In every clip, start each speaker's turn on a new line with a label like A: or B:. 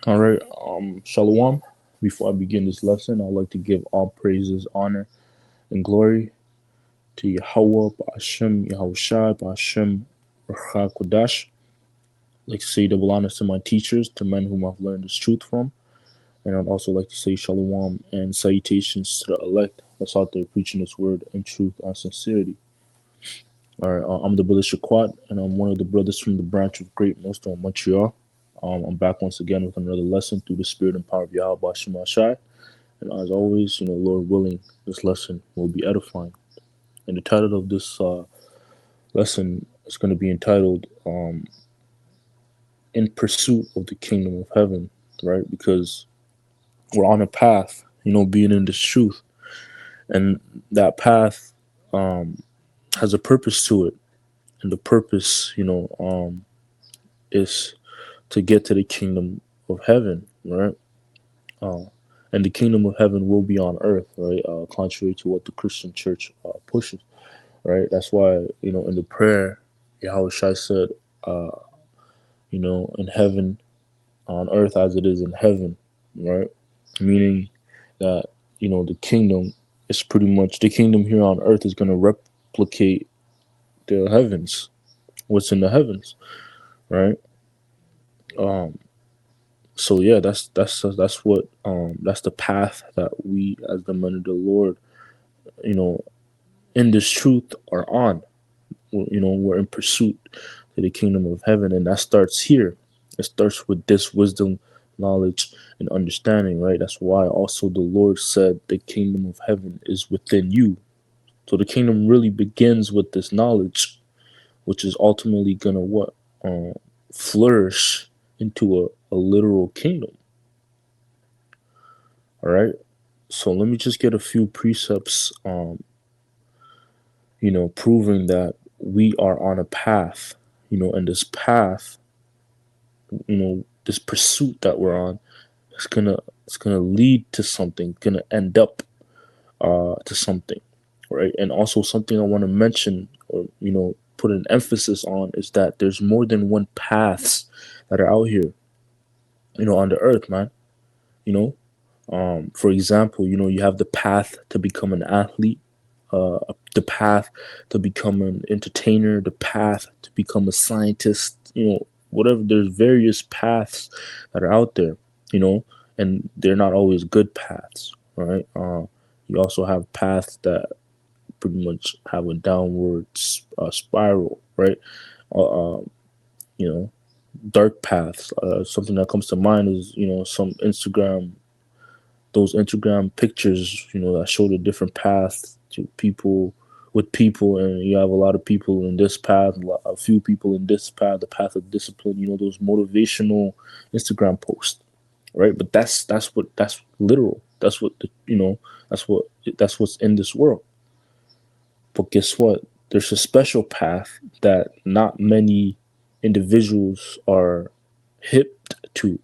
A: All right. Shalom. Before I begin this lesson, I'd like to give all praises, honor, and glory to Yahweh, Ba'ashem, Yahushai, Ba'ashem, Ruach Kodash. I'd like to say double honors to my teachers, to men whom I've learned this truth from. And I'd also like to say shalom and salutations to the elect that's out there preaching this word in truth and sincerity. All right. I'm the brother Shaquat, and I'm one of the brothers from the branch of Great Millstone, Montreal. I'm back once again with another lesson through the spirit and power of Yahweh Ba'ashem Shai. And as always, Lord willing, this lesson will be edifying. And the title of this lesson is going to be entitled In Pursuit of the Kingdom of Heaven, right? Because we're on a path, being in this truth. And that path has a purpose to it. And the purpose, is to get to the kingdom of heaven, right? Uh, and the kingdom of heaven will be on earth, right? Contrary to what the Christian church pushes. Right? That's why, in the prayer, Yahweh Shai said, in heaven, on earth as it is in heaven, right? Meaning that, the kingdom is pretty much, the kingdom here on earth is going to replicate the heavens, what's in the heavens, right? So yeah, that's the path that we as the men of the Lord, you know, in this truth are on. We're in pursuit to the kingdom of heaven, and that starts here. It starts with this wisdom, knowledge, and understanding, right? That's why also the Lord said the kingdom of heaven is within you. So the kingdom really begins with this knowledge, which is ultimately gonna what flourish into a literal kingdom. All right. So let me just get a few precepts, proving that we are on a path, and this path, this pursuit that we're on, it's gonna lead to something, gonna end up to something, right? And also something I want to mention, or put an emphasis on, is that there's more than one paths that are out here, on the earth, man. You know, for example, you have the path to become an athlete, the path to become an entertainer, the path to become a scientist, whatever. There's various paths that are out there, you know, and they're not always good paths, right? You also have paths that pretty much have a downward spiral, right? Uh, um, you know, dark paths. Something that comes to mind is, some those Instagram pictures, that show the different paths to people with people, and you have a lot of people in this path, a few people in this path, the path of discipline. Those motivational Instagram posts, right? But that's literal. That's what that's what's in this world. But guess what? There's a special path that not many individuals are hip to,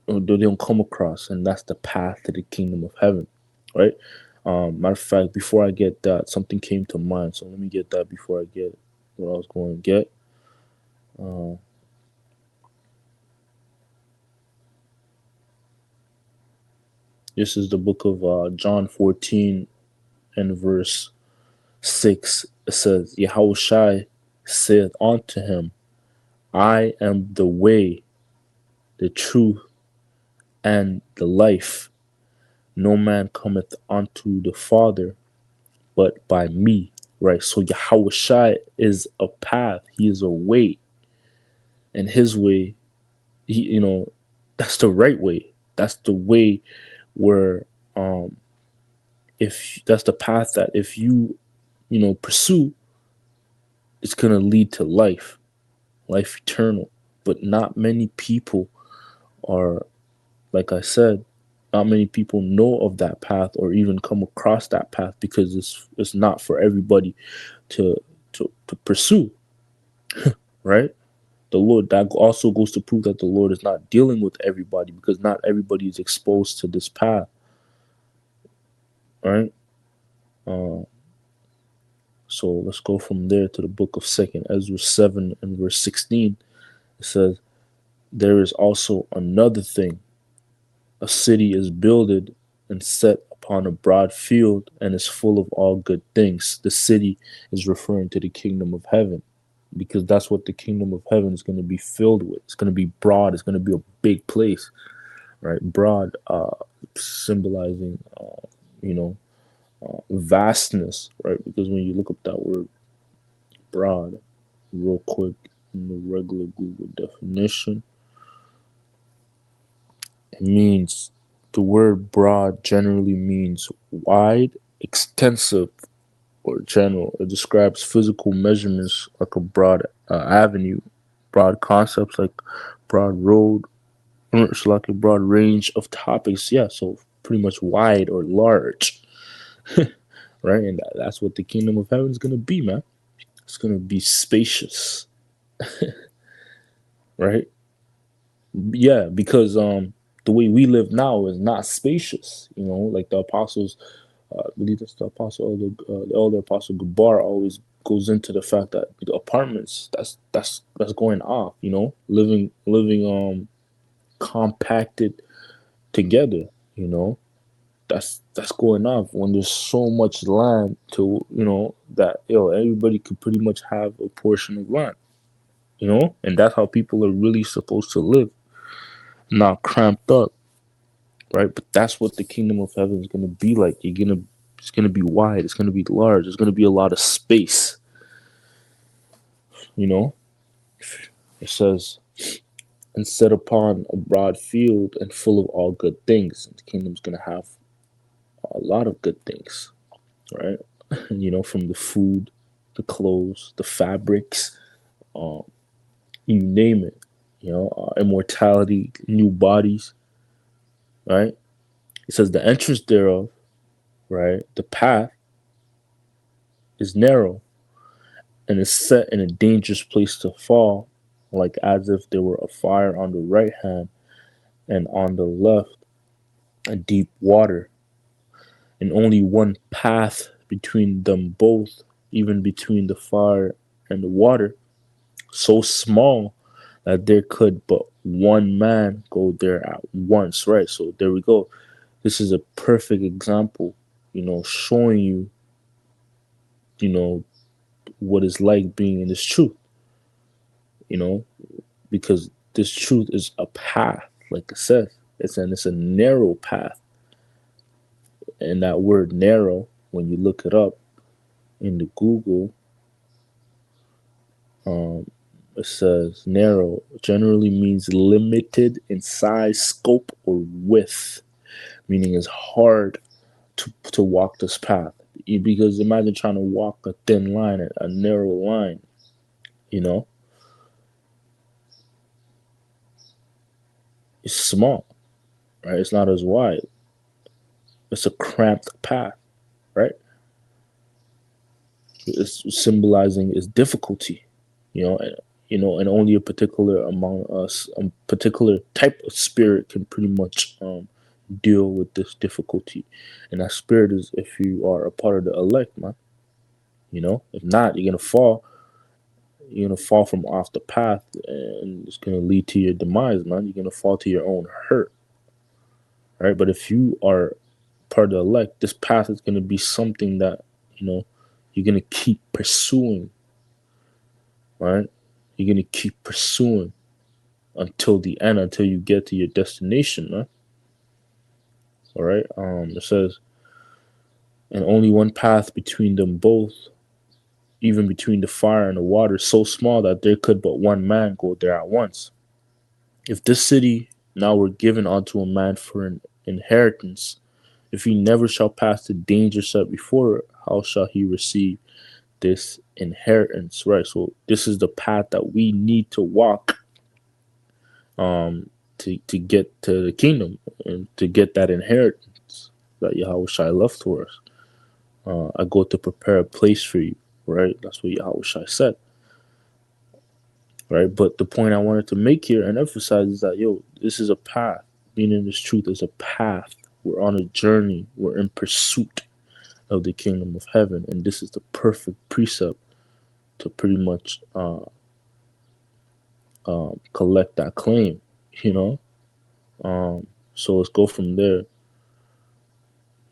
A: or they don't come across, and that's the path to the kingdom of heaven, right? Matter of fact, before I get that, something came to mind, so let me get that before I get what I was going to get. Uh, this is the book of John 14 and verse 6. It says, Yahushai saith unto him, I am the way, the truth, and the life. No man cometh unto the Father but by me. Right? So Yahushua is a path. He is a way. And his way, that's the right way. That's the way where if that's the path that if you, pursue, it's gonna lead to life eternal. But not many people are, like I said, not many people know of that path or even come across that path, because it's not for everybody to to pursue, right? The Lord, that also goes to prove that the Lord is not dealing with everybody, because not everybody is exposed to this path, right? Uh, so let's go from there to the book of Second Ezra 7 and verse 16. It says, there is also another thing. A city is builded and set upon a broad field and is full of all good things. The city is referring to the kingdom of heaven, because that's what the kingdom of heaven is going to be filled with. It's going to be broad. It's going to be a big place, right? Broad, symbolizing, you know, vastness, right? Because when you look up that word broad real quick in the regular Google definition, it means, the word broad generally means wide, extensive, or general. It describes physical measurements like a broad avenue, broad concepts like broad road, it's like a broad range of topics. Yeah, so pretty much wide or large, right? And that's what the kingdom of heaven is gonna be, man. It's gonna be spacious, right? Yeah, because the way we live now is not spacious. You know, like the apostles, I believe that's the apostle, the elder apostle Gabar always goes into the fact that the apartments, that's going off. You know, living compacted together. You know, that's going off when there's so much land to, that everybody could pretty much have a portion of land. You know, and that's how people are really supposed to live, not cramped up, right? But that's what the kingdom of heaven is going to be like. It's going to be wide. It's going to be large. There's going to be a lot of space. You know, it says, and set upon a broad field and full of all good things. The kingdom's going to have a lot of good things, right? From the food, the clothes, the fabrics, um, you name it. Immortality, new bodies, right? It says the entrance thereof, right? The path is narrow and is set in a dangerous place to fall, like as if there were a fire on the right hand and on the left a deep water, and only one path between them both, even between the fire and the water, so small that there could but one man go there at once, right? So there we go. This is a perfect example, showing you, you know, what it's like being in this truth, you know, because this truth is a path, like it says. It's a narrow path. And that word narrow, when you look it up in the Google, um, it says narrow generally means limited in size, scope, or width, meaning it's hard to walk this path. Because imagine trying to walk a thin line, a narrow line, you know, it's small, right? It's not as wide. It's a cramped path, right? It's symbolizing its difficulty, and only a particular among us, a particular type of spirit can pretty much deal with this difficulty, and that spirit is if you are a part of the elect, man. If not, you're gonna fall. You're gonna fall from off the path, and it's gonna lead to your demise, man. You're gonna fall to your own hurt, right? But if you are part of the elect, this path is gonna be something that you're gonna keep pursuing, right? You're gonna keep pursuing until the end, until you get to your destination, right? All right. It says, and only one path between them both, even between the fire and the water, so small that there could but one man go there at once. If this city now were given unto a man for an inheritance, if he never shall pass the danger set before it, how shall he receive this inheritance? Right. So this is the path that we need to walk, to get to the kingdom and to get that inheritance that Yahweh Shai left for us. I go to prepare a place for you, right? That's what Yahweh Shai said, right? But the point I wanted to make here and emphasize is that, this is a path. Being in this truth is a path. We're on a journey. We're in pursuit of the kingdom of heaven. And this is the perfect precept to pretty much collect that claim, you know. So let's go from there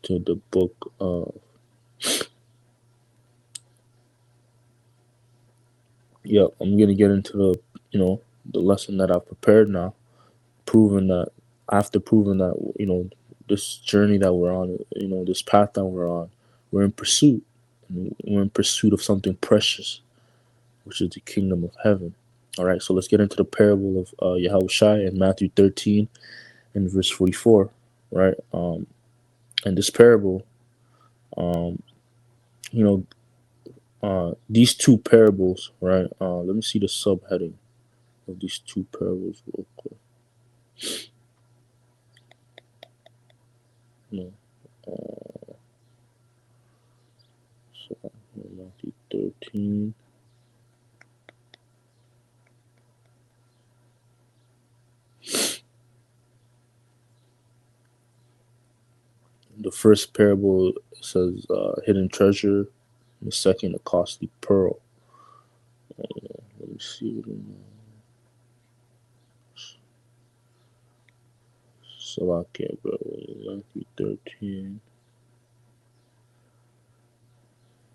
A: to the book. Yep, I'm gonna get into the lesson that I've prepared now, proving that after proving that this journey that we're on, this path that we're on, we're in pursuit. We're in pursuit of something precious, which is the kingdom of heaven. All right, so let's get into the parable of Yahushua in Matthew 13 and verse 44. Right, and this parable, um, you know, these two parables, right? Let me see the subheading of these two parables real quick. No, so Matthew 13. The first parable says hidden treasure, and the second a costly pearl. Let me see. Salakia, bro. Matthew 13.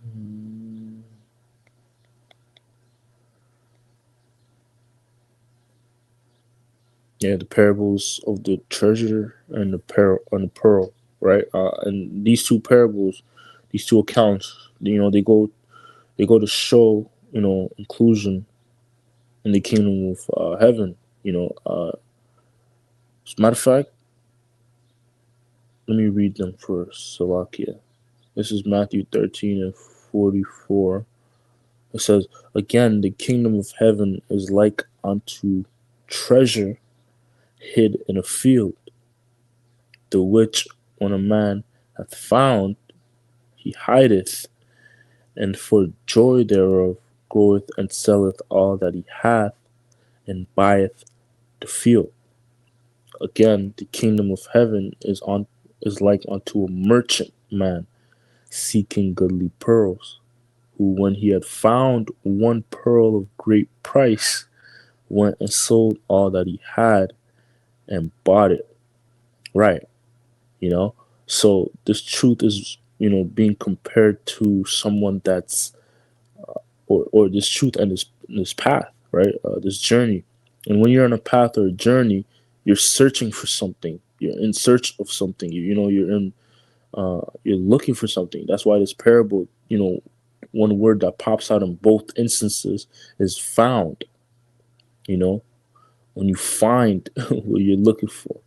A: Mm, Yeah, the parables of the treasure and the pearl, right? And these two parables, these two accounts, they go to show inclusion in the kingdom of heaven. As a matter of fact, let me read them first. Salakia. This is Matthew 13 and 44. It says, "Again, the kingdom of heaven is like unto treasure hid in a field, the which when a man hath found, he hideth, and for joy thereof goeth and selleth all that he hath, and buyeth the field. Again, the kingdom of heaven is like unto a merchant man seeking goodly pearls, who when he had found one pearl of great price, went and sold all that he had and bought it." Right, you know. So this truth is, being compared to someone that's or this truth and this path, right? This journey. And when you're on a path or a journey, you're searching for something. You're in search of something. You're looking for something. That's why this parable, one word that pops out in both instances is found. You know, when you find what you're looking for,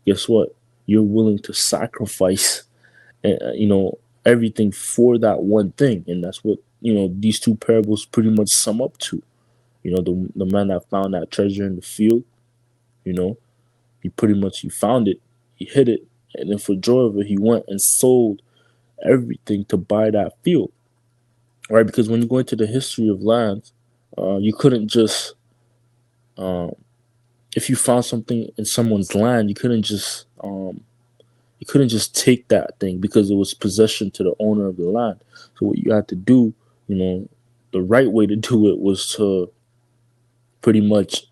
A: guess what? You're willing to sacrifice, everything for that one thing, and that's what these two parables pretty much sum up to. The man that found that treasure in the field, you know, he found it, he hid it, and then for joy of it, he went and sold everything to buy that field, right? Because when you go into the history of lands, you couldn't just, um, if you found something in someone's land, you couldn't just take that thing because it was possession to the owner of the land. So what you had to do, the right way to do it was to pretty much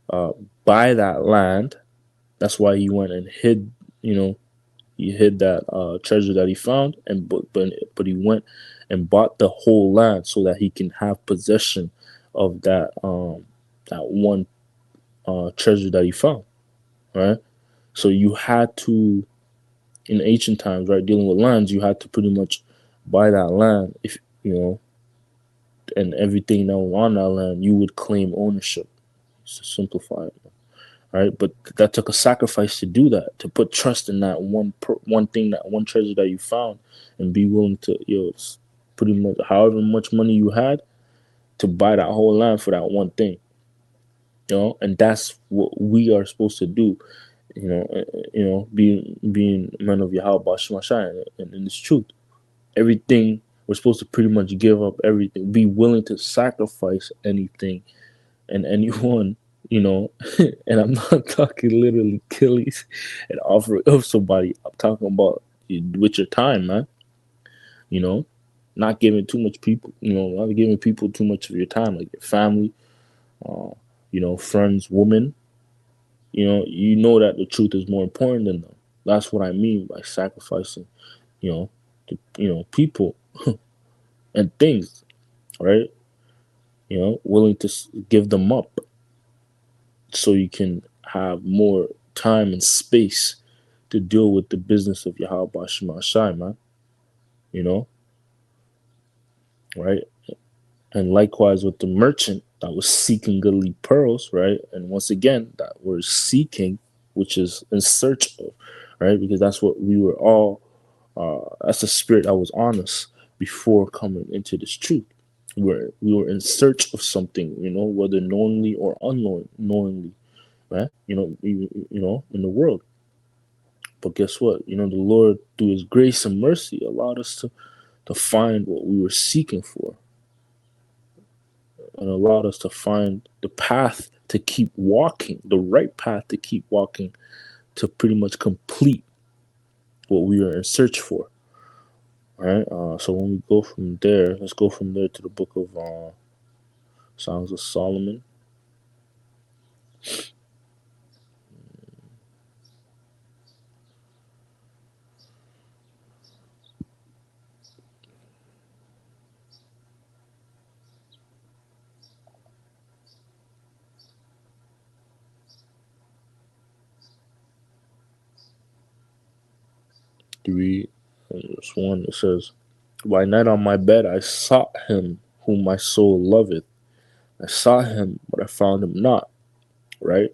A: uh, buy that land. That's why he went and hid, he hid that treasure that he found, and but he went and bought the whole land so that he can have possession of that one treasure that he found, right? So you had to, in ancient times, right, dealing with lands, you had to pretty much buy that land, if and everything that was on that land, you would claim ownership. To simplify it, right? But that took a sacrifice to do that, to put trust in that one thing, that one treasure that you found, and be willing to, pretty much however much money you had to buy that whole land for that one thing, and that's what we are supposed to do, being men of Yahweh Bashimashai, and in this truth, everything we're supposed to pretty much give up everything, be willing to sacrifice anything and anyone, you know, and I'm not talking literally killies and offer of somebody. I'm talking about with your time, man. You know, not giving too much people, not giving people too much of your time, like your family, uh, friends, women, you know that the truth is more important than them. That's what I mean by sacrificing, you know, people and things, right? Willing to give them up so you can have more time and space to deal with the business of Yahweh Bashim Shai, man. You know, right? And likewise with the merchant that was seeking goodly pearls, right? And once again, that word seeking, which is in search of, right? Because that's what we were all, that's the spirit that was on us before coming into this truth. We were in search of something, whether knowingly or unknowingly, right? In the world. But guess what? The Lord, through His grace and mercy, allowed us to find what we were seeking for, and allowed us to find the path to keep walking, the right path to keep walking, to pretty much complete what we were in search for. All right. So when we go from there, let's go from there to the book of Songs of Solomon. Three, verse 1. It says, "By night on my bed I sought him whom my soul loveth. I sought him, but I found him not." Right.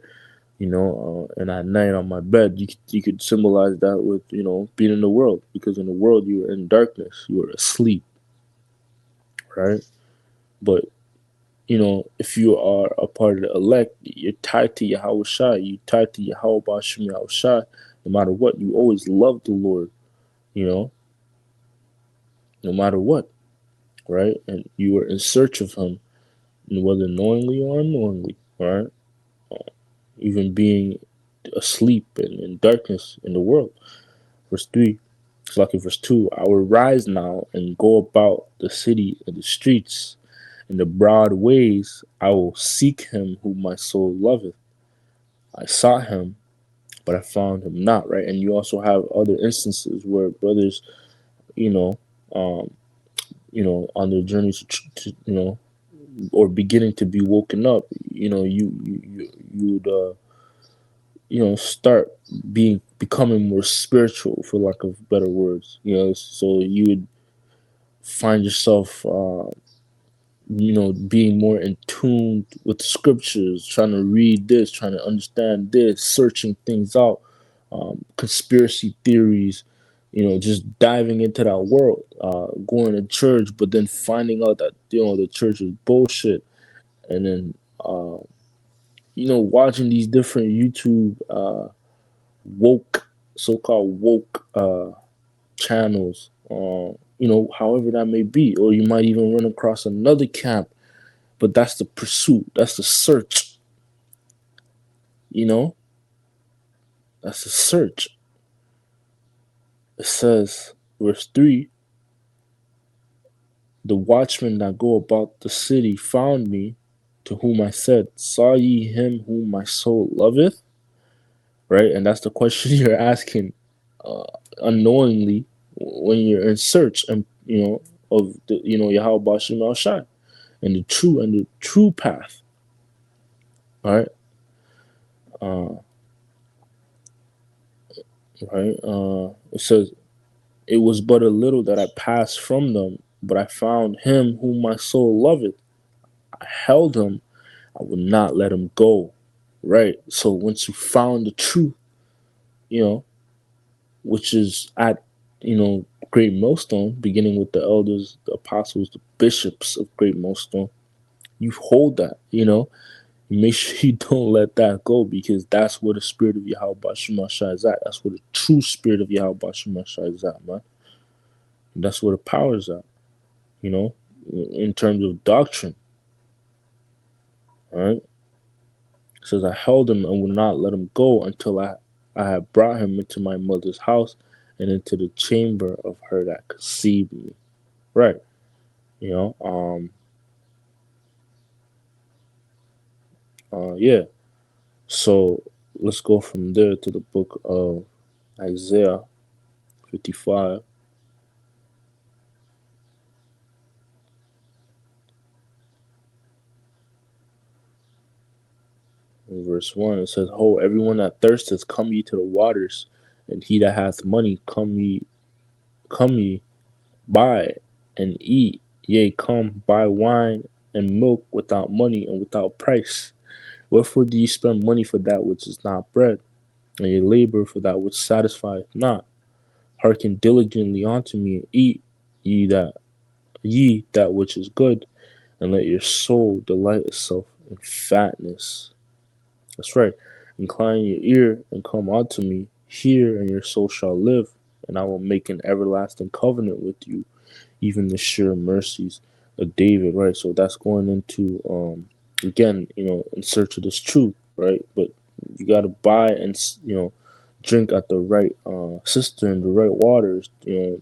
A: And at night on my bed, you could symbolize that with being in the world, because in the world you were in darkness, you were asleep, right? But if you are a part of the elect, you're tied to Yahweh Shai, you tied to Yahweh Bashim Yahweh Shai. No matter what, you always love the Lord, you know, no matter what, right? And you are in search of Him, whether knowingly or unknowingly, right? Even being asleep and in darkness in the world. Verse 3. It's like in verse 2. "I will rise now and go about the city and the streets, in the broad ways I will seek him whom my soul loveth. I sought him, but I found him not." Right. And you also have other instances where brothers, you know, um, on their journeys or beginning to be woken up, you would start becoming more spiritual, for lack of better words. So you would find yourself being more in tune with the scriptures, trying to read this, trying to understand this, searching things out, conspiracy theories, just diving into that world, going to church, but then finding out that the church is bullshit. And then watching these different YouTube woke, so-called woke channels, however that may be. Or you might even run across another camp, but that's the pursuit, that's the search, that's the search. It says, verse 3, "The watchmen that go about the city found me, to whom I said, Saw ye him whom my soul loveth?" Right? And that's the question you're asking uh, unknowingly when you're in search, and of the Yahweh Bashim Al Shai, and the true path. All right. Uh, right. It says, "It was but a little that I passed from them, but I found him whom my soul loveth. I held him, I would not let him go." Right. So once you found the truth, you know, which is at, Great Millstone, beginning with the elders, the apostles, the bishops of Great Millstone, you hold that, You make sure you don't let that go, because that's where the spirit of Yahweh Bashim Shai is at. That's where the true spirit of Yahweh Bashim Shai is at, man. And that's where the power is at, in terms of doctrine. All right. It says, "I held him and would not let him go until I had brought him into my mother's house and into the chamber of her that conceived me." Right. You know, Yeah. So let's go from there to the book of Isaiah 55, in verse 1. It says, "Ho, everyone that thirsteth, come ye to the waters, and he that hath money, come ye, buy and eat. Yea, come, buy wine and milk without money and without price. Wherefore do ye spend money for that which is not bread, and ye labor for that which satisfieth not? Hearken diligently unto me, and eat ye that which is good, and let your soul delight itself in fatness." That's right. "Incline your ear and come unto me. Hear, and your soul shall live, and I will make an everlasting covenant with you, even the sure mercies of David." Right. So that's going into again, in search of this truth, right? But you got to buy and drink at the right cistern, the right waters, the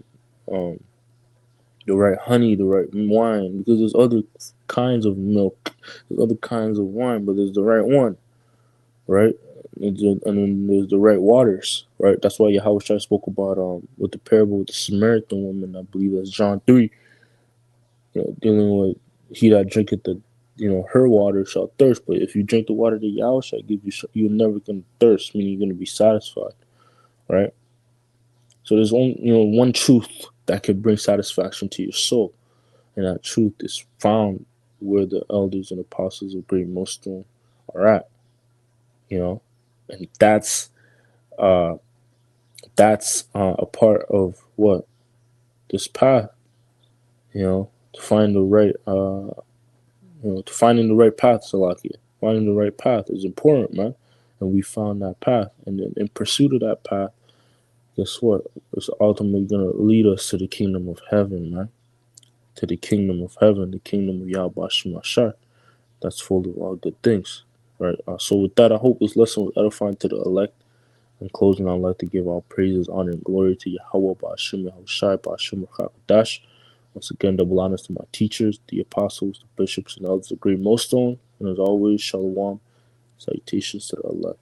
A: right honey, the right wine, because there's other kinds of milk, there's other kinds of wine, but there's the right one, right? And then there's the right waters, right? That's why Yahweh spoke about with the parable with the Samaritan woman. I believe that's John 3. Dealing with he that drinketh her water shall thirst, but if you drink the water that Yahweh shall give you, you're never gonna thirst, meaning you're gonna be satisfied, right? So there's only one truth that can bring satisfaction to your soul, and that truth is found where the elders and apostles of Great Millstone are at, you know, and uh that's a part of what this path, to find the right to finding the right path, Salakia. Finding the right path is important, man. And we found that path, and then in pursuit of that path, guess what? It's ultimately gonna lead us to the kingdom of heaven, man. To the kingdom of heaven, the kingdom of Yahweh Shemashah. That's full of all good things, right? So with that, I hope this lesson was edifying to the elect. In closing, I'd like to give all praises, honor, and glory to Yahweh, Ba'ashim Yahushai, Ba'ashim Chakadash. Once again, double honors to my teachers, the apostles, the bishops, and elders of Great Millstone. And as always, Shalom, salutations to the elect.